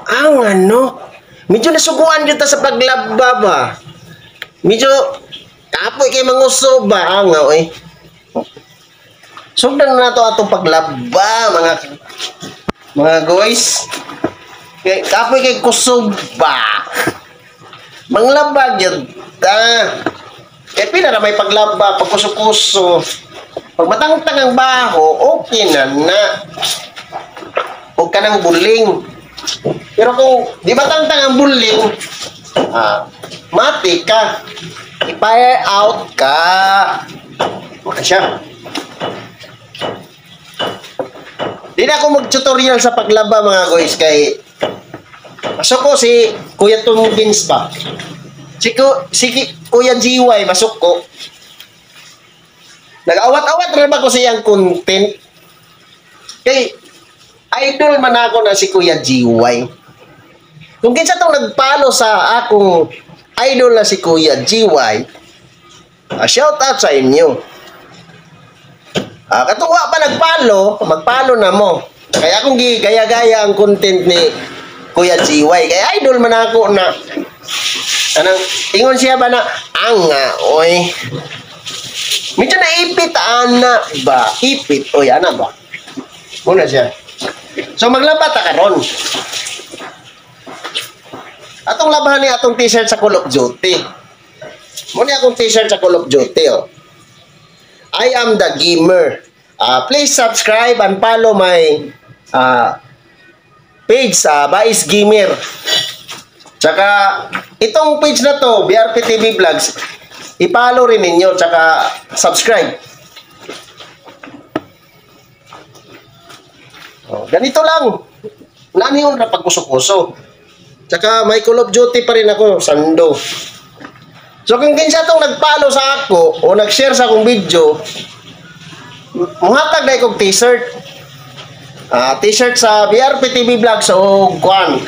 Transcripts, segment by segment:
Ang ano, medyo nasuguan kita sa paglaba ba? Medyo, kapoy kay manguso ba? Ang nga, eh. Sundan na to atong paglaba, mga guys. Kapoy kay kusog ba? Manglaba yun, kaya pinara may paglaba, pagkuso-kuso. Pag matangtang ang baho, okay na. Huwag ka ng buling. Pero kung di matangtang ang buling, mati ka. I-fire out ka. Maka siya. Di na ako mag-tutorial sa paglaba mga guys kay masok ko si Kuya Tumgins pa. Si Kuya GY masok ko. Nag-awat-awat rin ba ko siyang content? Kay idol man ako na si Kuya GY. Kung kinsa tong nagpalo sa akong idol na si Kuya GY, shout out sa inyo. Katuwa pa nagpalo, magpalo na mo. Kaya akong gaya-gaya ang content ni Kuya GY. Kaya idol man ako na anong ingon siya ba na anga, oy. Medyo naipit, ana ba? Ipit, oy, ana ba? Muna siya. So, maglaba ta karon. Atong labahan ni atong t-shirt sa Call of Duty. Muna akong t-shirt sa Call of Duty, oh. I am the gamer. Please subscribe and follow my page, Bais Gamer. Tsaka, itong page na to, BRP TV Vlogs, i-follow rin ninyo, tsaka subscribe. Ganito lang. Wala niyo na pagkuso-kuso. Tsaka may Call of Duty pa rin ako, Sando. So kung kinsa tong nag-follow sa ako o nag-share sa akong video, muhatag na ikong t-shirt. T-shirt sa BRP TV Vlogs o kuan.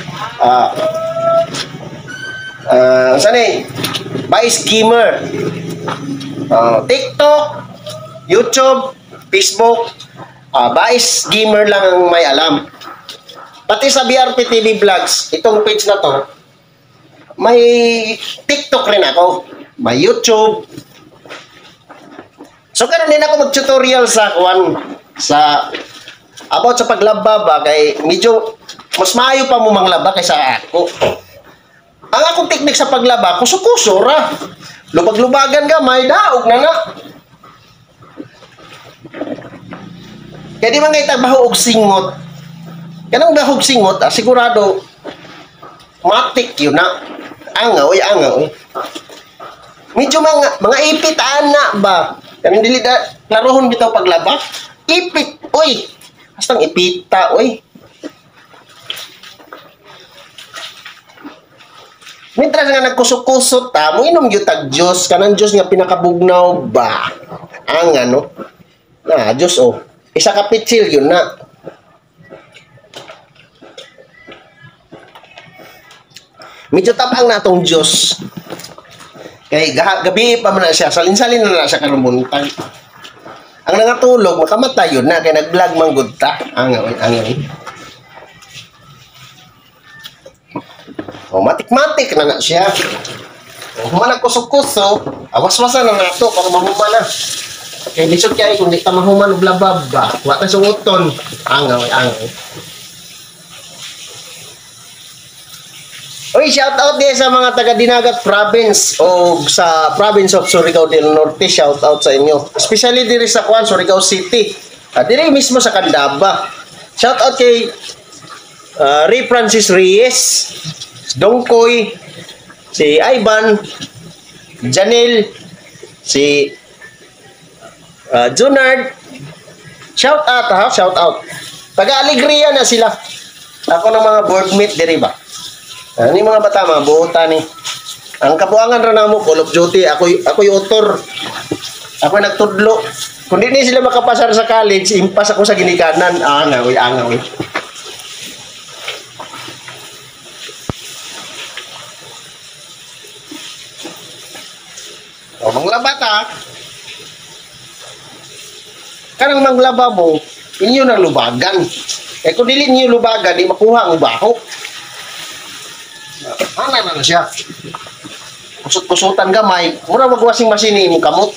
Saan eh? Bais Gamer. TikTok, YouTube, Facebook, Bais Gamer lang ang may alam. Pati sa BRP TV Vlogs, itong page na to, may TikTok rin ako, may YouTube. So karon din ako mag-tutorial sa about sa paglaba ba kay medyo mas maayo pa mo manglaba kaysa ako. Ang akong teknik sa paglaba, kuso-kuso ra. Lubag-lubagan ka, may daog na. Kaya di man ngayon baho og singot. Kanang bahog singot, sigurado matik yun na. Angaw. Medyo mga ipit, ana ba? Kanang dili da, klarohon bitaw paglaba. Ipit, oy. Hastang ipita, oy. Mintras nga nagkusot-kusot mo inom gyud tag Dios, kanang Dios nga pinakabugnaw ba? Ang ano? Dios oh. Isa ka pitsil yun na. Medyo tabang na tong Dios. Kay gabi pa man na siya, salin-salin na siya karumuntan. Ang nangatulog makamatay yun na kay nag-vlog man gud ta. Ang matik-matik na siya. Human kusog-kuso, awas-wasan na nato para mahuman na. Kaya lisod kaya kung di ka mahuman og labab ba, wa ka sunguton. Angaw. Oy, shout out din sa mga taga Dinagat Province o sa Province of Surigao del Norte, shout out sa inyo. Especially diri sa Surigao City. Diri mismo sa Candaba. Shout out kay Ray Francis Reyes, Dongkoy, si Ivan, Janelle, si Junard. Shout out. Taga-Alegria na sila. Ako ng mga boardmate diri ba. Ni mga bata mga buota ni. Ang kabuangan ra namo Call of Duty, ako yung author. Ako nagtudlo. Kung di sila makapasar sa college, impas ako sa ginikanan. Angaw. Manglaba ta. Kanang manglaba mo, inyo nang lubagan. Eh kung dili niyo lubaga, di makuha ang baho. Ana na siya. Kusot-kusutan gamay, mura wag washing machine ni kamot.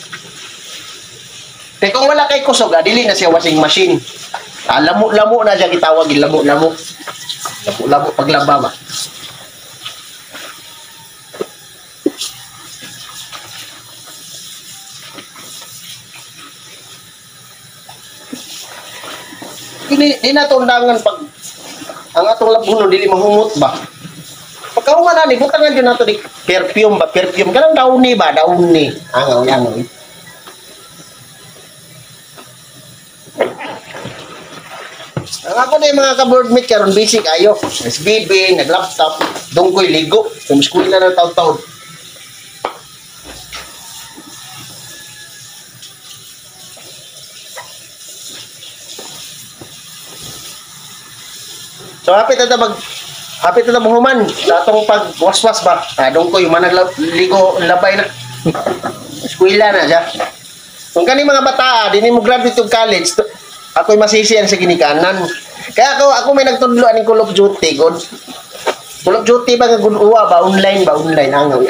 Kaya kung wala kay kusog, dili na siya washing machine. Lamo-lamo na siya gitawag, lamo-lamo. Lamo-lamo paglaba ba. Di na ito undangan pag ang atong labuno dili mahumot ba. Pagkahuman na ni, butangan yun nato di perfume ba, perfume. Kanang daon ni ba, daon ni. Angaw. Ang ako na yung mga ka-boardmate karon basic ayo. SBB, nag-laptop, dunggoy, ligo. Kumuskuli na ng taon-taon. So hapit na mahuman sa atong pagwaswas ba. Dunggoy, ligo, labay na. Eskwela na siya. Kung kani mga bata, di mo graduate to college, ako'y masisiyan sa ginikanan. Kaya ako may nagtudloan ng Call of Duty, God. Call of Duty ba nga gunuwa ba? Online, angaw.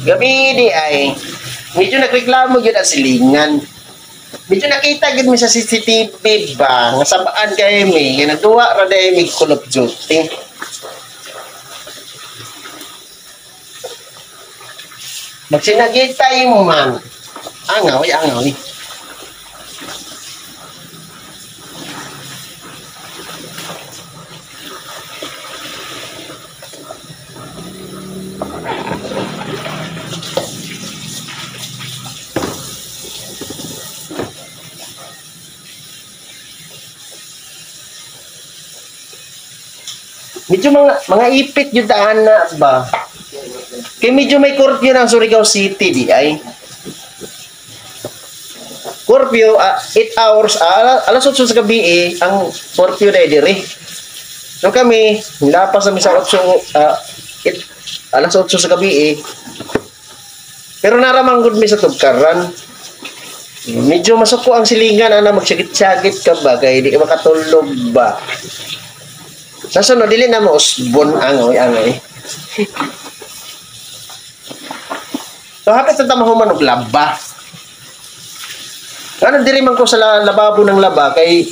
Gabi di ay medyo nagreklamo yun ang silingan. Medyo nakita gid mi sa CCTV ba nga sabaan kay mi nga nagduwa ra day mi Call of Duty. Magsinagitay mo man. Angaw. Medyo mga ipit yung daan na ba? Kaya medyo may curfew ng Surigao City di ay. Curfew, 8 hours, alas 8 sa gabi ang curfew na dire. So kami, nilapas kami sa 8, alas 8 sa gabi Pero naramanggod mi sa tugkaran. Medyo masuko ang silingan, magsagit-sagit ka ba? Kaya di ka makatulog ba? Sa sunod, dili na mo usbon, angoy. So, hapit na tamahuman og laba. Ano, diri man ko sa lababo ng laba, kay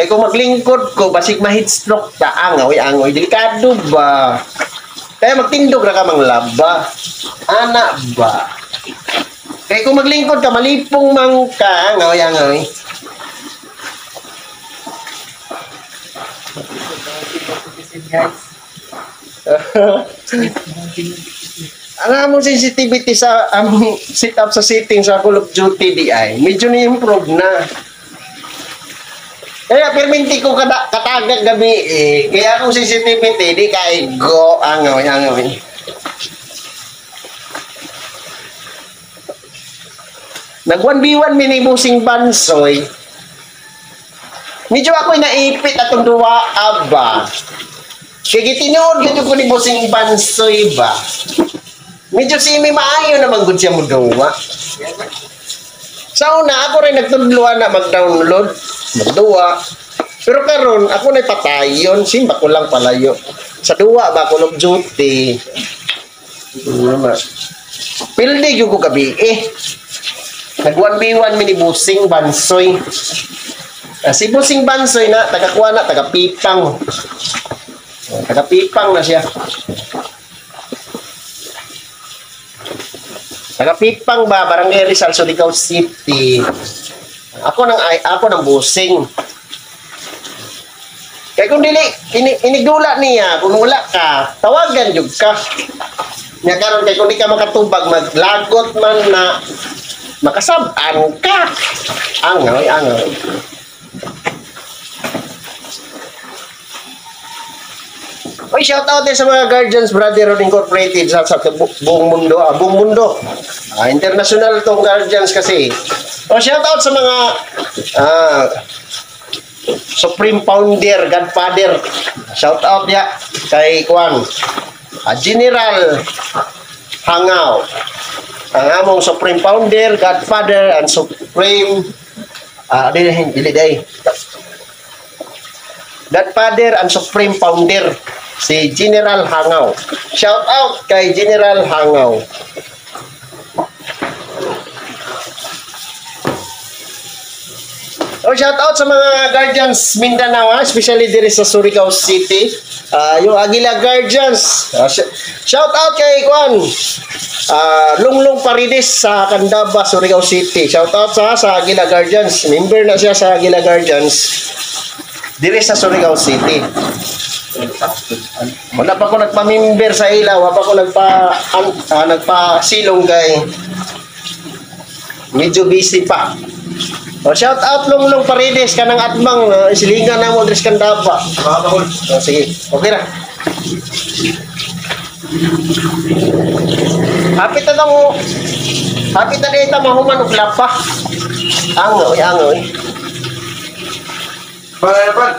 kung maglingkod ko, basig ma-heat stroke ta, angoy. Delikado ba? Kaya magtindog ra ka mang laba. Ana ba? Kaya kung maglingkod ka, malipong mang ka, angoy. Ang among sensitivity sa among setup sa setting sa Call of Duty di ay medyo ni-improve na. Kaya perminti ko katagag gabi kaya akong sensitivity di kay go angoy. Nag 1v1 minibusing bansoy. Medyo ako'y naipit atong duwa aba. Kaya tinuod yun ko ni busing bansoy ba. Medyo simi maayo naman gud siya mo duwa. Sa una, ako rin nagtudluan na mag-download, magduwa. Pero karon ako na patayon, simba ko lang palayo. Sa duwa ba, Call of Duty. Pilde yung ko gabi Nag 1v1 minibusing bansoy. Si Busing Bansoy na, taga-kuha na, taga-pipang. Taga-pipang na siya. Taga-pipang ba, Barangay Rizal, Surigao City. Ako ng busing. Kaya kung dili, inigdula niya, kung wala ka, tawagan yung ka. Nga karon kay kung di ka makatubag, maglagot man na makasabaan ka. Angoy. Oy, shout out din sa mga Guardians Brotherhood Incorporated sa buong mundo. International tong Guardians kasi O shout out sa mga Supreme Founder, Godfather. Shout out ya kay Kwan. General Hangaw. Ang among Supreme Founder, Godfather, and Supreme dili day. Godfather and Supreme Founder si General Hangaw. Shout out kay General Hangaw. Shout out sa mga Guardians Mindanao, especially diri sa Surigao City. Yung Aguila Guardians. Shout out kay Kwan. Lunglong Paredes sa Candaba, Surigao City. Shout out sa Aguila Guardians. Member na siya sa Aguila Guardians. Diri sa Surigao City. Wala pa ko nagpa-member sa ila, wala pa ko nagpa-silong kay medyo busy pa. Shout out Lunglong Paredes kanang atbang silingan na mo dres Candaba. Sige, okay na. Hapit na dito mahuman og lapa. Angoy. Bye.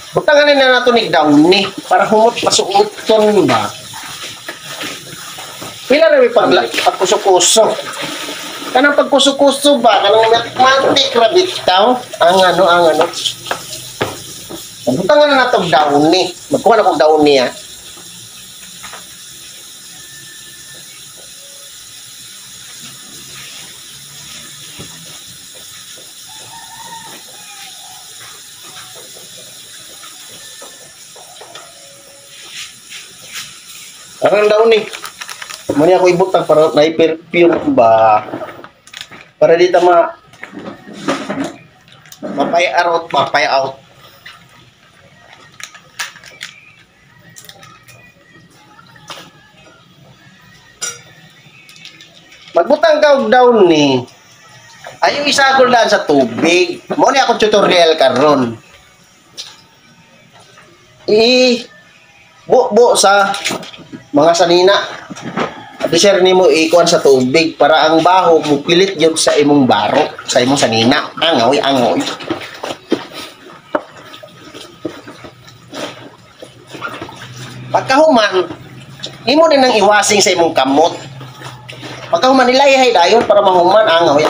Butangan na nato ni down ni para humot pasuuton ba. Pila ra mi pagkuso-kuso. Kanang pagkuso-kuso ba kanang mathematic ra bitaw ang ano. Butangan na nato down ni. Magkuha na kog down niya. Ang daw ni. Mani ako ibutang para na-perfume ba. Para dito mapay out. Magbutang ka og down ni. Ayaw isagol daan sa tubig. Mo ni ako tutorial karon. Buo sa mga sanina. At share nimo ikuan sa tubig para ang baho mo pilit gyud sa imong baro, sa imong sanina. Angoy. Pagkahuman, imo din nang iwasing sa imong kamot. Pagkahuman nilayhay dayon para mahuman angoy.